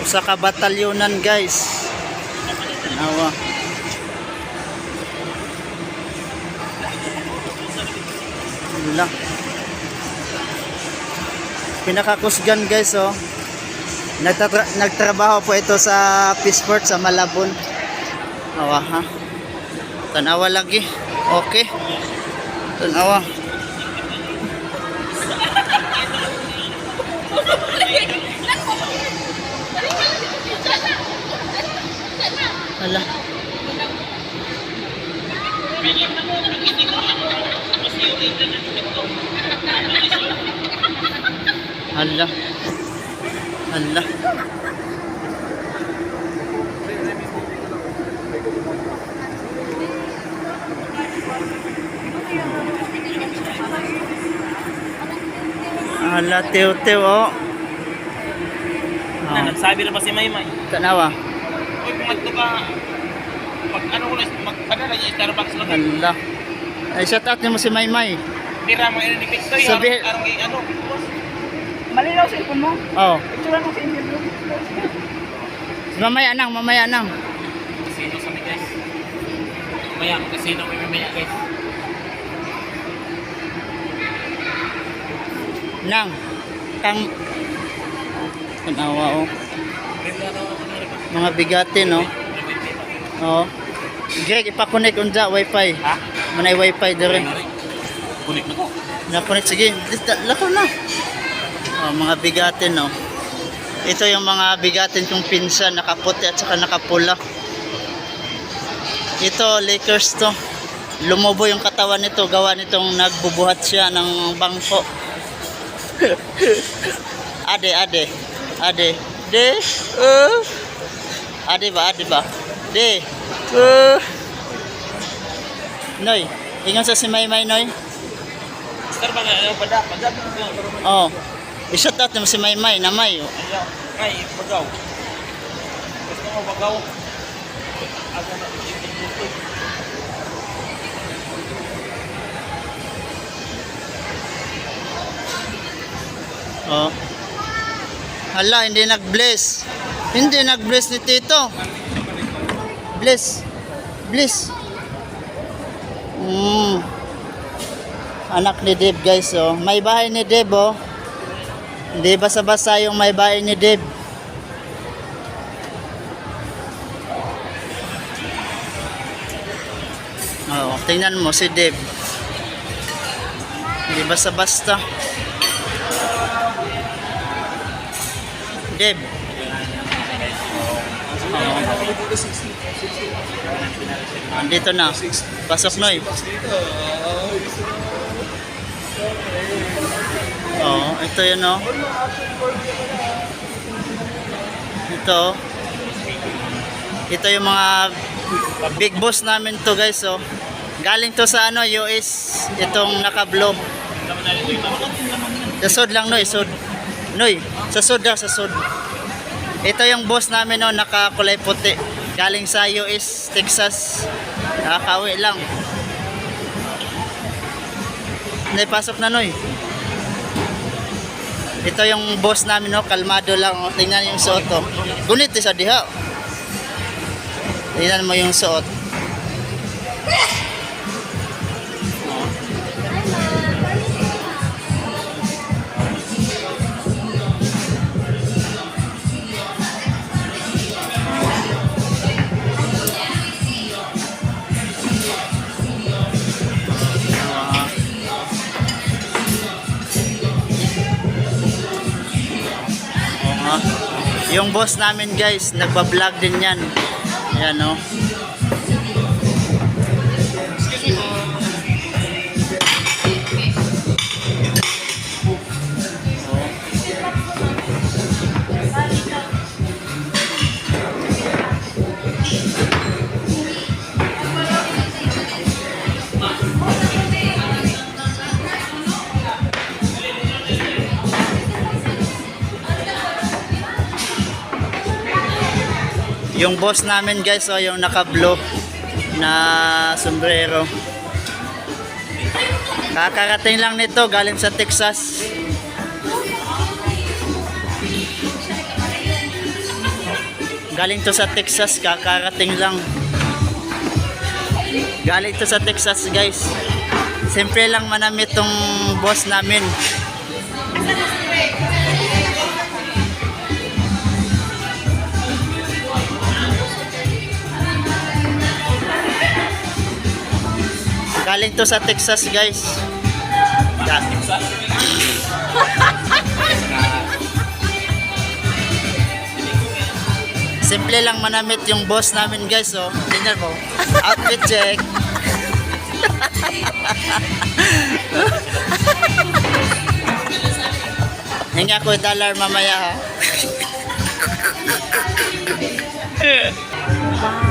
sa kabatalyonan guys. Tanawa. Wala. Pinakakusgan guys oh. Nagtrabaho po ito sa Peaceport sa Malabon. Awa ha. Tanawa lagi. Okay. Tanawa. Hala. Hala. Hala. Hala, tew-tew oh. Nagsabi na ba si Maymay? Tanawa. Uy, pumadto ka. Pag ano ko lang, magpadala niya, Starbucks lang. Hala. Ay, shout out niyo mo si Maymay. Tira mo yun ni Victory. Sabi- Arang kay ano. Malinaw sa ipon mo. Oh. Itsura mo sa interview. Mamaya nang, mamaya nang. Casino sa mi guys. Maya, casino may mamaya guys. Nang. Kang tanawa oh. Mga bigatin oh. Oh. Greg, ipakonek unja wifi. Ha? Manay wifi dire. Kunik na ko. Nakonek sige. Lako na. Oh, mga bigatin oh. Ito yung mga bigatin kong pinsan, nakaputi at saka nakapula. Ito, Lakers to. Lumubo yung katawan nito, gawa nitong nagbubuhat siya ng bangko. Ade. De. Ade ba? De. Noy, ingon sa si Maymay, Noy. Starbucks ano pada. Oh. I-shout out mo si Maymay, Namay. Ayaw. Ay, bagaw. Gusto mo bagaw? Ako na gusto. Oh. Hala, hindi nag-bless. Hindi nag-bless ni Tito. Bless. Anak ni Deb guys oh. May bahay ni Deb oh. Hindi basa-basa yung may bahay ni Deb. Oh, tingnan mo si Deb. Hindi basta-basta. Deb. Andito na. Pasok Noy. Oh, ito yun oh. Ito yung mga big boss namin to guys oh. Galing to sa ano US itong naka-blow. Sa sud lang Noy, sud. Noy, sa sud. Ito yung boss namin oh, naka-kulay puti. Galing sa US, Texas. Nakakawi lang. Noy, pasok na Noy. Ito yung boss namin no, kalmado lang oh. Tingnan yung suot oh. Gunit sa diha. Tingnan mo yung suot. Yung boss namin guys, nagba-vlog din yan. Ayan o. Yung boss namin guys, oh, yung naka-blue na sombrero. Kakarating lang nito, galing sa Texas. Galing to sa Texas, kakarating lang. Galing to sa Texas, guys. Siyempre lang manamit tong boss namin. Galing to sa Texas, guys. Simple lang manamit yung boss namin, guys. Oh, tingnan mo. Outfit check. Hinga ko dollar mamaya, ha. Wow.